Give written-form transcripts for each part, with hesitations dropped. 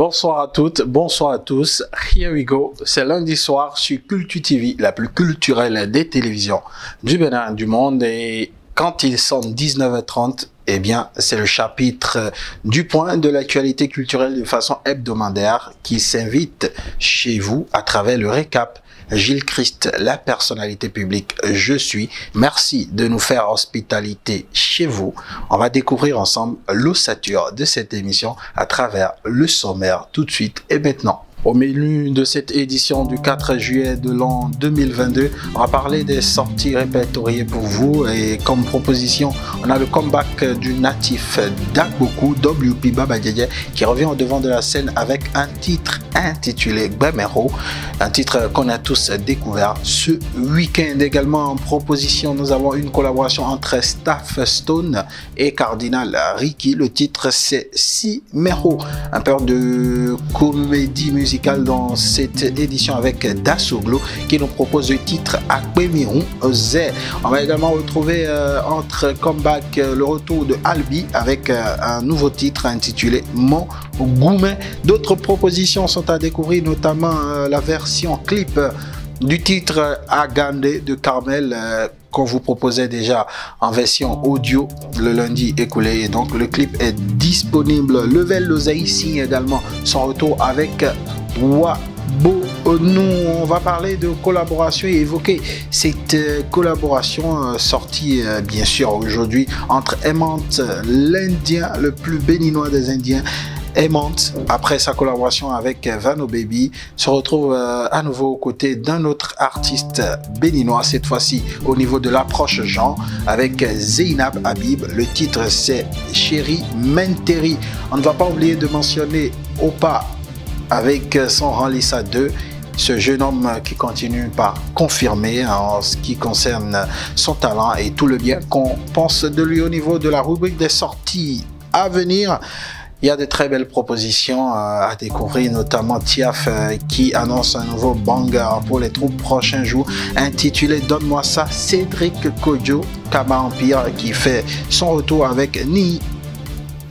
Bonsoir à toutes, bonsoir à tous. Here we go. C'est lundi soir sur Culture TV, la plus culturelle des télévisions du Bénin, du monde. Et quand il sonne 19h30, eh bien, c'est le chapitre du point de l'actualité culturelle de façon hebdomadaire qui s'invite chez vous à travers le récap. Gilles Christ, la personnalité publique, je suis. Merci de nous faire hospitalité chez vous. On va découvrir ensemble l'ossature de cette émission à travers le sommaire tout de suite et maintenant. Au menu de cette édition du 4 juillet de l'an 2022, on va parler des sorties répertoriées pour vous et comme proposition, on a le comeback du natif d'Agbokou, WP Baba Dieye, qui revient au devant de la scène avec un titre intitulé Gbemero, un titre qu'on a tous découvert ce week-end. Également en proposition, nous avons une collaboration entre Staff Stone et Cardinal Ricky. Le titre c'est Si Mero, un peu de comédie musicale dans cette édition avec Dasoglo qui nous propose le titre Akpemiron Zé. On va également retrouver entre comeback le retour de Albi avec un nouveau titre intitulé Mon Goumen. D'autres propositions sont à découvrir, notamment la version clip du titre Agande de Carmel qu'on vous proposait déjà en version audio le lundi écoulé, et donc le clip est disponible. Level Lozaï signe également son retour avec Wabo. Nous, on va parler de collaboration et évoquer cette collaboration sortie bien sûr aujourd'hui entre Aimante, l'Indien le plus béninois des Indiens. Aimante, après sa collaboration avec Vano Baby, se retrouve à nouveau aux côtés d'un autre artiste béninois, cette fois-ci au niveau de l'approche genre, avec Zeynab Habib. Le titre c'est Chéri Menteri. On ne va pas oublier de mentionner Opa avec son Ranlissa 2. Ce jeune homme qui continue par confirmer en ce qui concerne son talent et tout le bien qu'on pense de lui au niveau de la rubrique des sorties à venir. Il y a de très belles propositions à découvrir, notamment Tiaf qui annonce un nouveau banger pour les 3 prochains jours intitulé Donne-moi ça. Cédric Kodjo, Kama Empire, qui fait son retour avec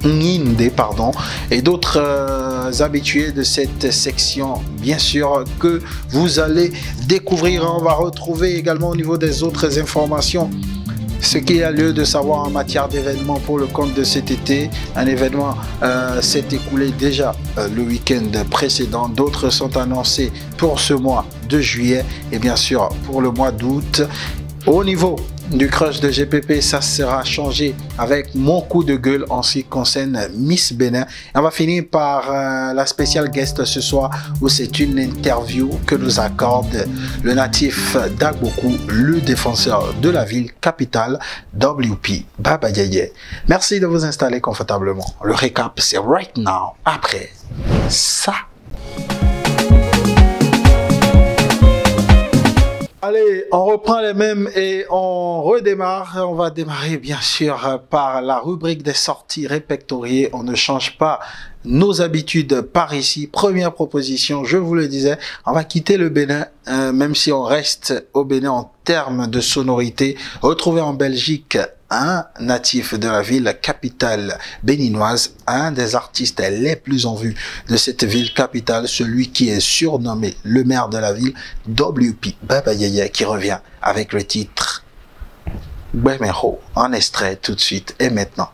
Ninde, pardon, et d'autres habitués de cette section, bien sûr, que vous allez découvrir. On va retrouver également au niveau des autres informations ce qu'il y a lieu de savoir en matière d'événements pour le compte de cet été. Un événement s'est écoulé déjà le week-end précédent. D'autres sont annoncés pour ce mois de juillet et bien sûr pour le mois d'août. Au niveau du crush de GPP, ça sera changé avec mon coup de gueule en ce qui concerne Miss Bénin. On va finir par la spéciale guest ce soir où c'est une interview que nous accorde le natif d'Agbokou, le défenseur de la ville capitale, WP Baba Dieye. Merci de vous installer confortablement. Le récap c'est right now, après ça. Allez, on reprend les mêmes et on redémarre. On va démarrer bien sûr par la rubrique des sorties répertoriées. On ne change pas nos habitudes par ici. Première proposition, je vous le disais, on va quitter le Bénin, même si on reste au Bénin en termes de sonorité. Retrouver en Belgique un natif de la ville capitale béninoise, un des artistes les plus en vue de cette ville capitale, celui qui est surnommé le maire de la ville, WP Baba Dieye, qui revient avec le titre Gbemero, en extrait tout de suite et maintenant.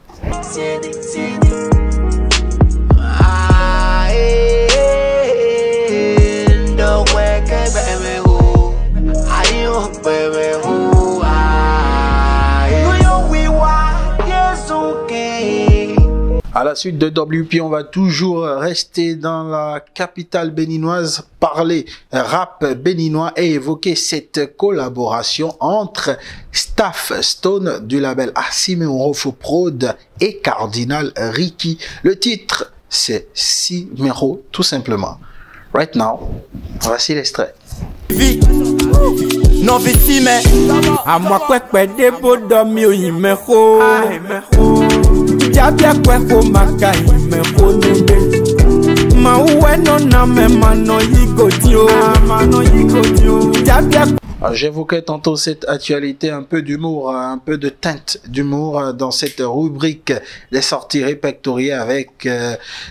À la suite de WP, on va toujours rester dans la capitale béninoise, parler rap béninois et évoquer cette collaboration entre Staff Stone du label Asimero Prod et Cardinal Ricky. Le titre, c'est Si Mero, tout simplement. Right now, voici l'extrait. Non victime, à moi quoi des beaux dormi au Mero. Jabia kweko makai me konebe ma uwe no na me mano yigodio jabia J'évoquais tantôt cette actualité, un peu d'humour, un peu de teinte d'humour dans cette rubrique des sorties répertoriées avec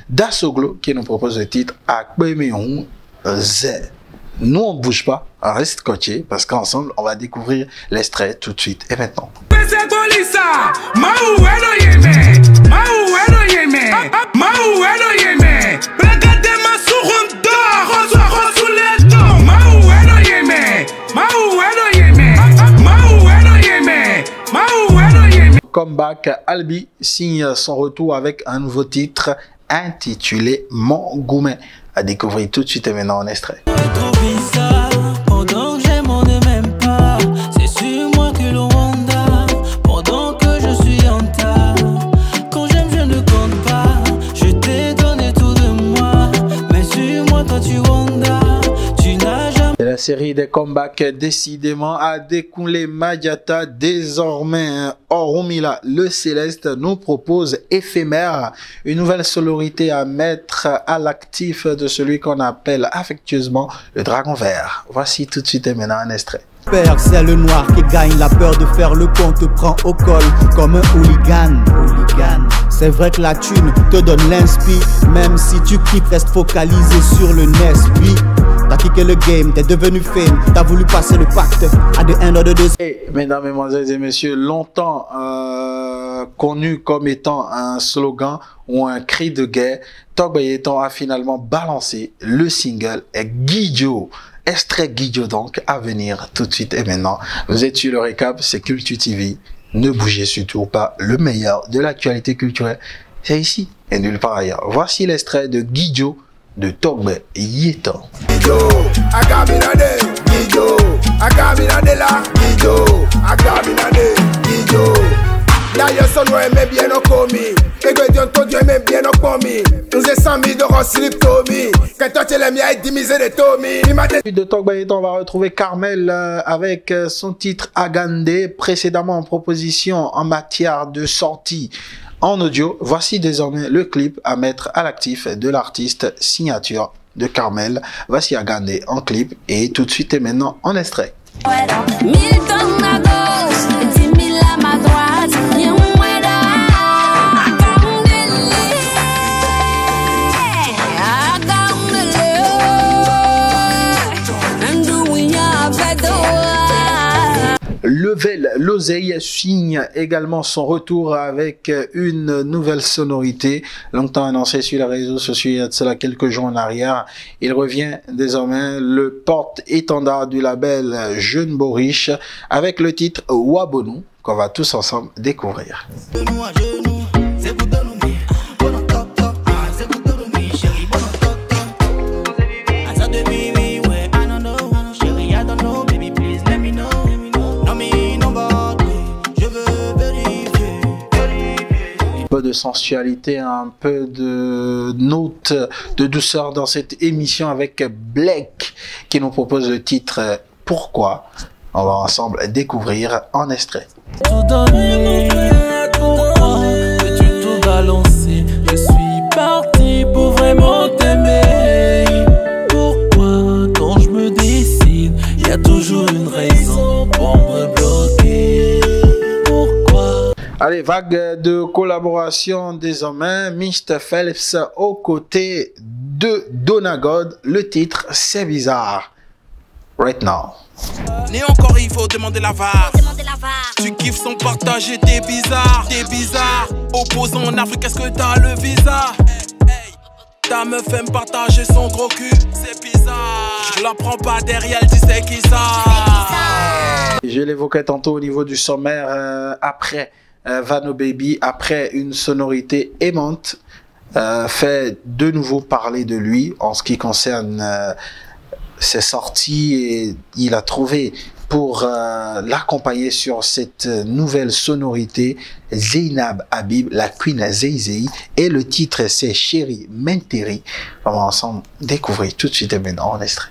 Dasoglo qui nous propose le titre Akbemeon Z. Nous on bouge pas, on reste coaché parce qu'ensemble on va découvrir l'extrait tout de suite et maintenant. Comeback, Albi signe son retour avec un nouveau titre intitulé Mon Goumen. À découvrir tout de suite et maintenant en extrait. Pendant que j'aime, on ne m'aime pas. C'est sur moi que l'on wanda. Pendant que je suis en tas. Quand j'aime, je ne compte pas. Je t'ai donné tout de moi. Mais sur moi, toi, tu wanda. Tu n'as jamais. La série des comebacks décidément a découlé Madiata. Désormais, Oromila le Céleste nous propose Éphémère, une nouvelle sonorité à mettre à l'actif de celui qu'on appelle affectueusement le dragon vert. Voici tout de suite et maintenant un extrait. Père, c'est le noir qui gagne, la peur de faire le con te prend au col comme un hooligan. C'est vrai que la thune te donne l'inspi, même si tu kiffes, reste focalisé sur le Nespi. T'as kické le game, t'es devenu fame, t'as voulu passer le pacte à the end of the day. Et mesdames, mesdemoiselles et messieurs, longtemps connu comme étant un slogan ou un cri de guerre, Togbayeton a finalement balancé le single Guidio. Extrait Guidio donc à venir tout de suite et maintenant. Vous êtes sur le récap, c'est Culture TV. Ne bougez surtout pas, le meilleur de l'actualité culturelle, c'est ici et nulle part ailleurs. Voici l'extrait de Guidio de Togbayeton. Guidio, Agabinade, Guidio, Agabinade la, Guidio, Agabinade, Guidio. D'ailleurs, son nom aimait bien nos commis. Et que Dieu, ton Dieu aimait bien nos commis. Nous avons 100 000 d'euros slip Tommy. Quand toi tu l'aimes, il y a 10 000 de Tommy. De Togbayeton, on va retrouver Carmel avec son titre Agande, précédemment en proposition en matière de sortie en audio. Voici désormais le clip à mettre à l'actif de l'artiste signature de Carmel. Voici Agande en clip et tout de suite et maintenant en extrait. Level L'Oseille signe également son retour avec une nouvelle sonorité. Longtemps annoncé sur les réseaux sociaux il y a de cela quelques jours en arrière. Il revient désormais le porte-étendard du label Jeune Boriche avec le titre Wabonou qu'on va tous ensemble découvrir. De sensualité, un peu de note de douceur dans cette émission avec Blake qui nous propose le titre Pourquoi. On va ensemble découvrir en extrait. Tout donner, pourquoi veux-tu tout balancer? Je suis parti pour vraiment t'aimer. Pourquoi quand je me décide, il y a toujours une raison pour me bloquer. Allez, vague de collaboration désormais. Mr. Phelps aux côtés de Donagod. Le titre, c'est bizarre. Right now. Né encore, il faut demander la VAR. Tu kiffes son partage, t'es bizarre. T'es bizarre. Opposant en Afrique, est-ce que t'as le visa? Ta meuf aime partager son gros cul, c'est bizarre. Je la prends pas derrière, elle dit c'est qui ça? Je l'évoquais tantôt au niveau du sommaire après. Vano Baby, après une sonorité aimante, fait de nouveau parler de lui en ce qui concerne ses sorties et il a trouvé pour l'accompagner sur cette nouvelle sonorité Zainab Habib, la Queen Zay et le titre c'est Chéri Menteri. On va ensemble découvrir tout de suite et maintenant en extrait.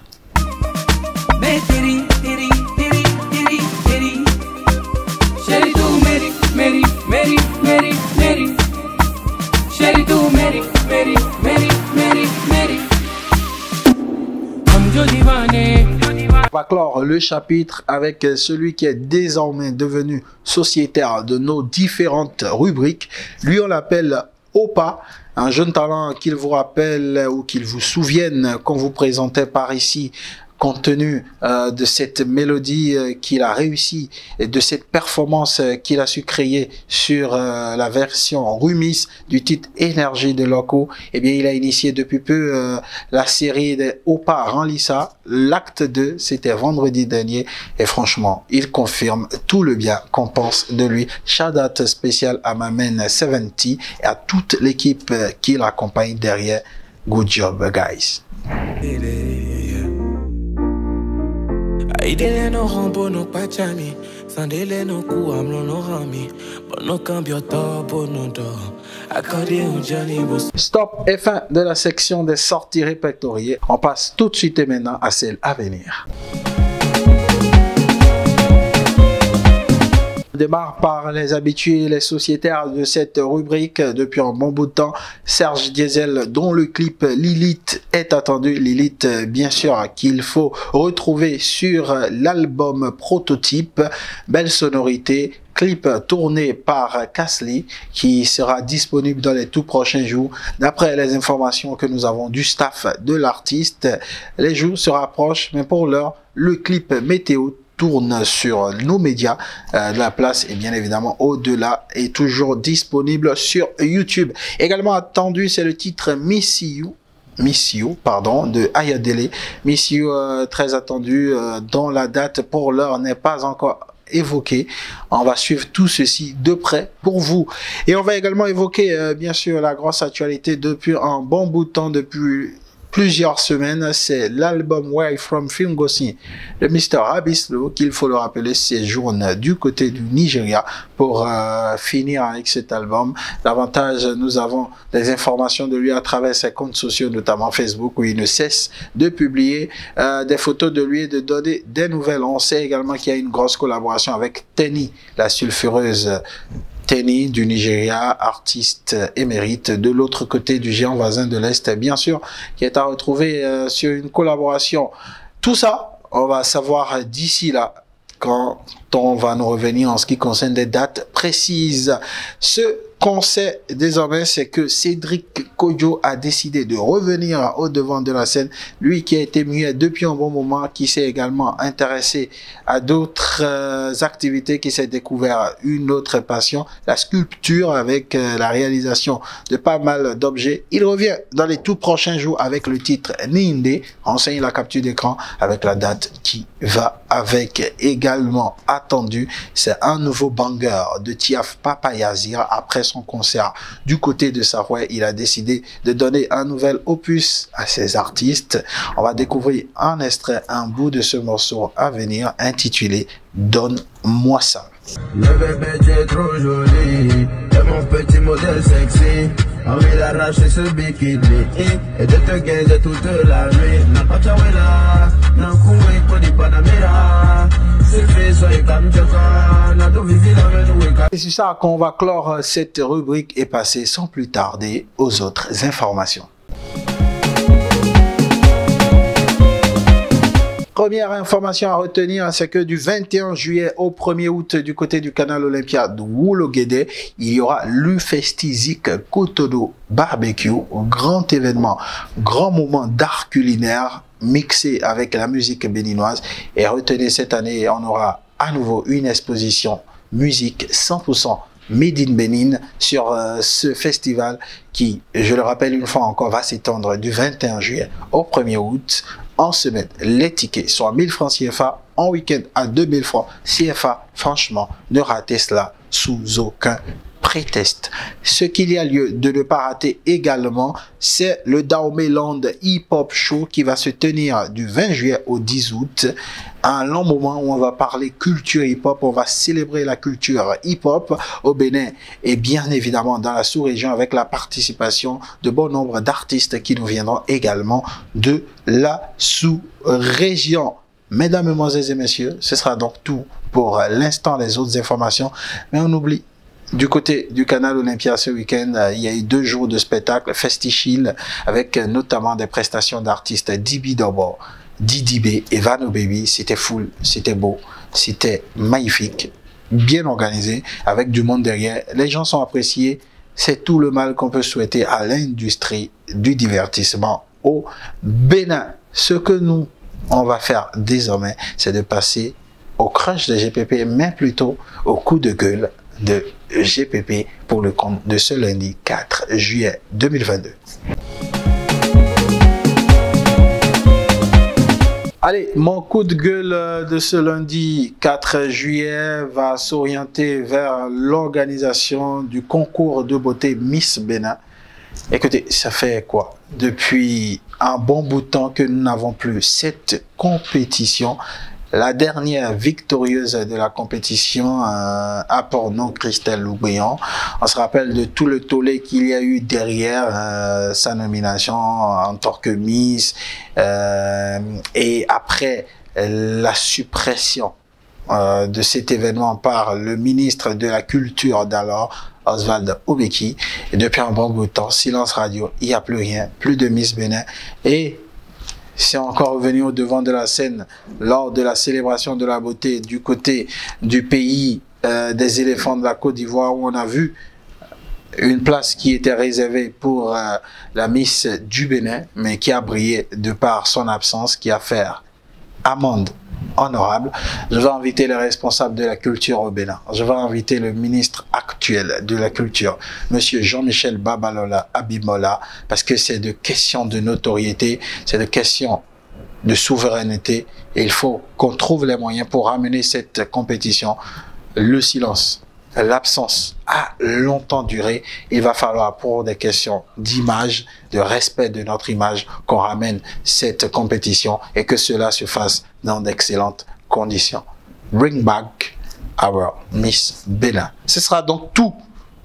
On va clore le chapitre avec celui qui est désormais devenu sociétaire de nos différentes rubriques. Lui, on l'appelle Opa, un jeune talent qu'il vous rappelle ou qu'il vous souvienne qu'on vous présentait par ici, compte tenu de cette mélodie qu'il a réussi et de cette performance qu'il a su créer sur la version Rumis du titre Énergie de Loco. Eh bien, il a initié depuis peu la série de Opa Ranlissa. L'acte 2, c'était vendredi dernier. Et franchement, il confirme tout le bien qu'on pense de lui. Shout out spécial à ma main 70 et à toute l'équipe qui l'accompagne derrière. Good job, guys. Aidele no rombo no pachami, sandele no kuamlo no rami, bono cambio to bono do. Accordé un Johnny Boss. Stop et fin de la section des sorties répertoriées. On passe tout de suite et maintenant à celle à venir. On démarre par les habitués, les sociétaires de cette rubrique depuis un bon bout de temps. Serge Diesel, dont le clip Lilith est attendu. Lilith, bien sûr, qu'il faut retrouver sur l'album Prototype. Belle sonorité. Clip tourné par Kasli qui sera disponible dans les tout prochains jours. D'après les informations que nous avons du staff de l'artiste, les jours se rapprochent, mais pour l'heure, le clip météo tourne sur nos médias. La place est bien évidemment au-delà et toujours disponible sur YouTube. Également attendu, c'est le titre Miss You de Ayadele. Miss You, très attendu, dont la date pour l'heure n'est pas encore évoqué. On va suivre tout ceci de près pour vous. Et on va également évoquer, bien sûr, la grosse actualité depuis un bon bout de temps, depuis plusieurs semaines. C'est l'album Where From Film Gossi de Mr. Abislo, qu'il faut le rappeler, séjourne du côté du Nigeria pour finir avec cet album. Davantage, nous avons des informations de lui à travers ses comptes sociaux, notamment Facebook, où il ne cesse de publier des photos de lui et de donner des nouvelles. On sait également qu'il y a une grosse collaboration avec Tenny, la sulfureuse Tenny du Nigeria, artiste émérite de l'autre côté du géant voisin de l'Est, bien sûr, qui est à retrouver sur une collaboration. Tout ça, on va savoir d'ici là, quand on va nous revenir en ce qui concerne des dates précises. Ce qu'on sait désormais, c'est que Cédric Kodjo a décidé de revenir au devant de la scène. Lui qui a été muet depuis un bon moment, qui s'est également intéressé à d'autres activités, qui s'est découvert une autre passion, la sculpture, avec la réalisation de pas mal d'objets. Il revient dans les tout prochains jours avec le titre Ninde. Enseigne la capture d'écran avec la date qui va avec. Également attendu, c'est un nouveau banger de Tiaf Papayazir. Après son concert du côté de Savoie, il a décidé de donner un nouvel opus à ses artistes. On va découvrir un extrait, un bout de ce morceau à venir intitulé Donne-moi ça. Le bébé, tu es trop joli, t'es mon petit modèle sexy. Envie d'arracher ce bikini et de te gagner toute la nuit. Et c'est ça qu'on va clore cette rubrique et passer sans plus tarder aux autres informations. Première information à retenir, c'est que du 21 juillet au 1er août du côté du canal Olympia de Woulo-Guédé, il y aura l'Ufestizik Cotonou Barbecue, grand événement, grand moment d'art culinaire mixé avec la musique béninoise. Et retenez, cette année, on aura à nouveau une exposition musique 100% Made in Bénin sur ce festival qui, je le rappelle une fois encore, va s'étendre du 21 juillet au 1er août. En semaine, les tickets sont à 1000 francs CFA, en week-end à 2000 francs CFA. Franchement, ne ratez cela sous aucun prétexte. Ce qu'il y a lieu de ne pas rater également, c'est le Daomeland Hip Hop Show qui va se tenir du 20 juillet au 10 août. Un long moment où on va parler culture hip-hop, on va célébrer la culture hip-hop au Bénin et bien évidemment dans la sous-région avec la participation de bon nombre d'artistes qui nous viendront également de la sous-région. Mesdames, mesdemoiselles et messieurs, ce sera donc tout pour l'instant des autres informations, mais on oublie. Du côté du canal Olympia ce week-end, il y a eu 2 jours de spectacle Festichill avec notamment des prestations d'artistes Dibi Dobo, Didi B et Vano Baby, c'était full, c'était beau, c'était magnifique, bien organisé, avec du monde derrière. Les gens sont appréciés. C'est tout le mal qu'on peut souhaiter à l'industrie du divertissement au Bénin. Ce que nous, on va faire désormais, c'est de passer au crush de GPP, mais plutôt au coup de gueule de GPP pour le compte de ce lundi 4 juillet 2022. Allez, mon coup de gueule de ce lundi 4 juillet va s'orienter vers l'organisation du concours de beauté Miss Bénin. Écoutez, ça fait quoi? Depuis un bon bout de temps que nous n'avons plus cette compétition. La dernière victorieuse de la compétition a pour nom Christelle Loubriand. On se rappelle de tout le tollé qu'il y a eu derrière sa nomination en tant que Miss et après la suppression de cet événement par le ministre de la Culture d'alors, Oswald Obeki. Et depuis un bon bout de temps, silence radio, il n'y a plus rien, plus de Miss Bénin. Et c'est encore revenu au devant de la scène lors de la célébration de la beauté du côté du pays des éléphants de la Côte d'Ivoire, où on a vu une place qui était réservée pour la Miss du Bénin, mais qui a brillé de par son absence, qui a fait amende honorable. Je vais inviter les responsables de la culture au Bénin. Je vais inviter le ministre actuel de la culture, monsieur Jean-Michel Babalola Abimola, parce que c'est de questions de notoriété, c'est de questions de souveraineté, et il faut qu'on trouve les moyens pour ramener cette compétition. Le silence, l'absence a longtemps duré. Il va falloir, pour des questions d'image, de respect de notre image, qu'on ramène cette compétition et que cela se fasse dans d'excellentes conditions. Bring back our Miss Bénin. Ce sera donc tout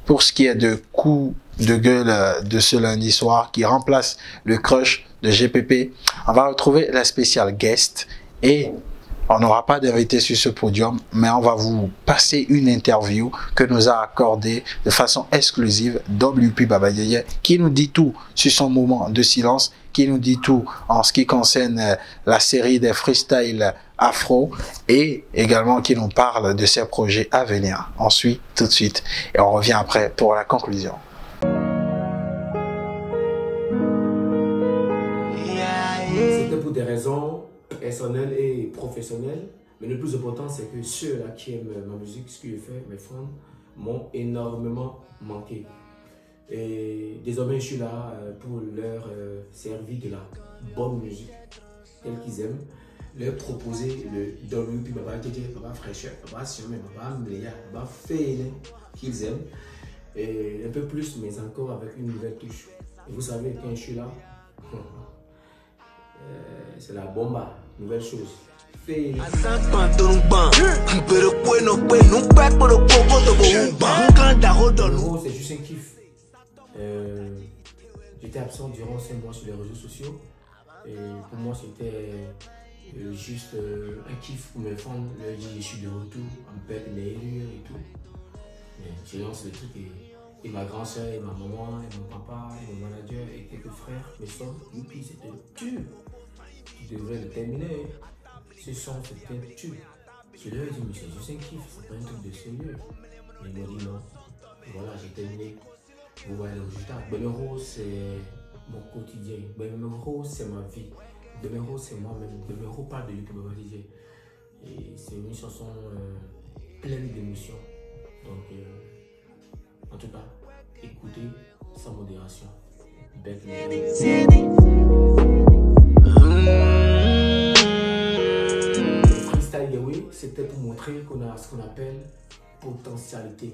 pour ce qui est de coup de gueule de ce lundi soir qui remplace le crush de GPP. On va retrouver la spéciale guest et on n'aura pas d'invité sur ce podium, mais on va vous passer une interview que nous a accordée de façon exclusive WP Baba Yeye, qui nous dit tout sur son moment de silence, qui nous dit tout en ce qui concerne la série des freestyles afro et également qui nous parle de ses projets à venir. On suit tout de suite et on revient après pour la conclusion. C'était pour des raisons personnel et professionnel, mais le plus important c'est que ceux-là qui aiment ma musique, ce que je fais, mes fans, m'ont énormément manqué. Et désormais je suis là pour leur servir de la bonne musique, telle qu'ils aiment, leur proposer le WP Baba Yeye, Baba Fraîcheur, Baba Siamé, Baba Mléa, Baba Féné qu'ils aiment, et un peu plus, mais encore avec une nouvelle touche. Et vous savez, quand je suis là, c'est la bomba, nouvelle chose. Le c'est juste un kiff. J'étais absent durant 5 mois sur les réseaux sociaux. Et pour moi, c'était juste un kiff pour mes fans. Leur dire je suis de retour, on perd mes élus et tout. Mais je lance le truc et ma grande soeur, et ma maman, et mon papa, et mon manager, et quelques frères, mes soeurs, youpi, c'était dur. Tu devrais le terminer. Ce son, c'était dur. Je leur ai dit, mais c'est juste un kiff, c'est pas un truc de sérieux. Mais ils m'ont dit non. Et voilà, j'ai terminé. Vous voyez le résultat. Bemero, c'est mon quotidien. Bemero, c'est ma vie. Bemero, c'est moi-même. Bemero parle de lui comme DJ. Et c'est une chanson pleine d'émotions. Donc, en tout cas, écoutez sans modération. Belle Freestyle Yahweh, c'était pour montrer qu'on a ce qu'on appelle potentialité.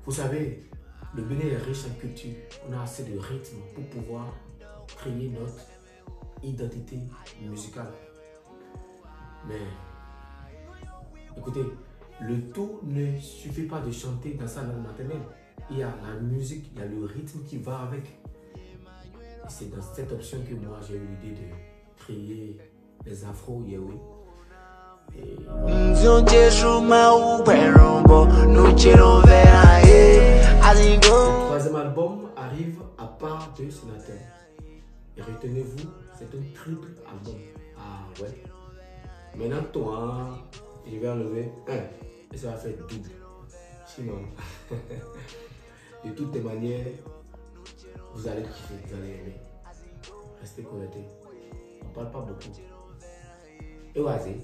Vous savez, le Bénin est riche en culture. On a assez de rythme pour pouvoir créer notre identité musicale. Mais, écoutez, le tout ne suffit pas de chanter dans sa langue maternelle. Il y a la musique, il y a le rythme qui va avec. C'est dans cette option que moi j'ai eu l'idée de créer les Afro Yahweh. Le troisième album arrive à part de Sénateur. Et retenez-vous, c'est un triple album. Ah ouais. Maintenant, toi, je vais enlever 1 et ça va faire double. Sinon, de toutes les manières, vous allez kiffer, vous allez aimer. Restez connectés. On ne parle pas beaucoup. Et vas-y.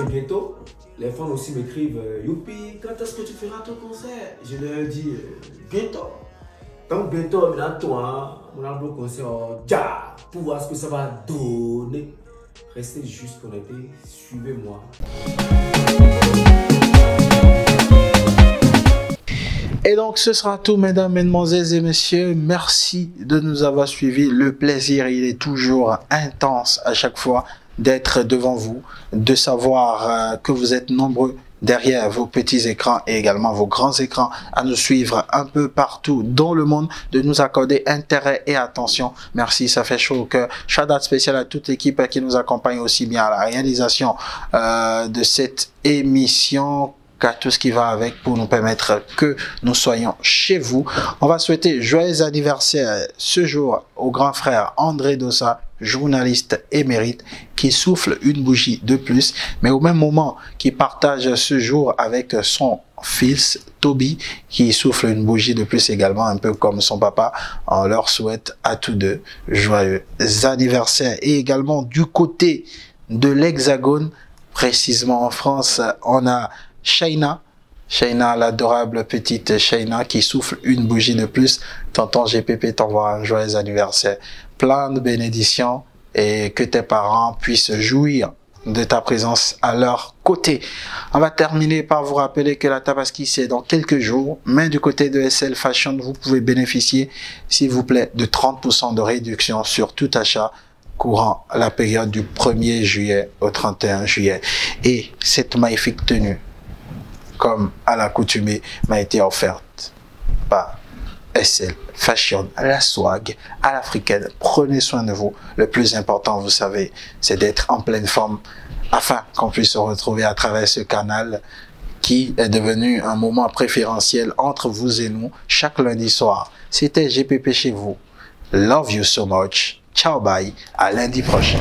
Bientôt, les fans aussi m'écrivent Youpi, quand est-ce que tu feras ton concert? Je leur dis bientôt. Donc bientôt, maintenant toi, mon album concert, pour voir ce que ça va donner. Restez juste connectés, suivez-moi. Et donc ce sera tout, mesdames, mesdemoiselles et messieurs. Merci de nous avoir suivis. Le plaisir, il est toujours intense à chaque fois d'être devant vous, de savoir que vous êtes nombreux derrière vos petits écrans et également vos grands écrans à nous suivre un peu partout dans le monde, de nous accorder intérêt et attention. Merci, ça fait chaud au cœur. Shout-out spécial à toute l'équipe qui nous accompagne aussi bien à la réalisation de cette émission qu'à tout ce qui va avec pour nous permettre que nous soyons chez vous. On va souhaiter joyeux anniversaire ce jour au grand frère André Dossa, journaliste émérite, qui souffle une bougie de plus, mais au même moment qui partage ce jour avec son fils Toby, qui souffle une bougie de plus également, un peu comme son papa. On leur souhaite à tous deux joyeux anniversaire. Et également du côté de l'Hexagone, précisément en France, on a Shaina, l'adorable petite Shaina qui souffle une bougie de plus. Tonton GPP t'envoie un joyeux anniversaire. Plein de bénédictions et que tes parents puissent jouir de ta présence à leur côté. On va terminer par vous rappeler que la Tabaski c'est dans quelques jours, mais du côté de SL Fashion, vous pouvez bénéficier, s'il vous plaît, de 30% de réduction sur tout achat courant la période du 1er juillet au 31 juillet. Et cette magnifique tenue, comme à l'accoutumée, m'a été offerte par SL Fashion, à la swag, à l'africaine. Prenez soin de vous. Le plus important, vous savez, c'est d'être en pleine forme afin qu'on puisse se retrouver à travers ce canal qui est devenu un moment préférentiel entre vous et nous chaque lundi soir. C'était GPP chez vous. Love you so much. Ciao, bye. À lundi prochain.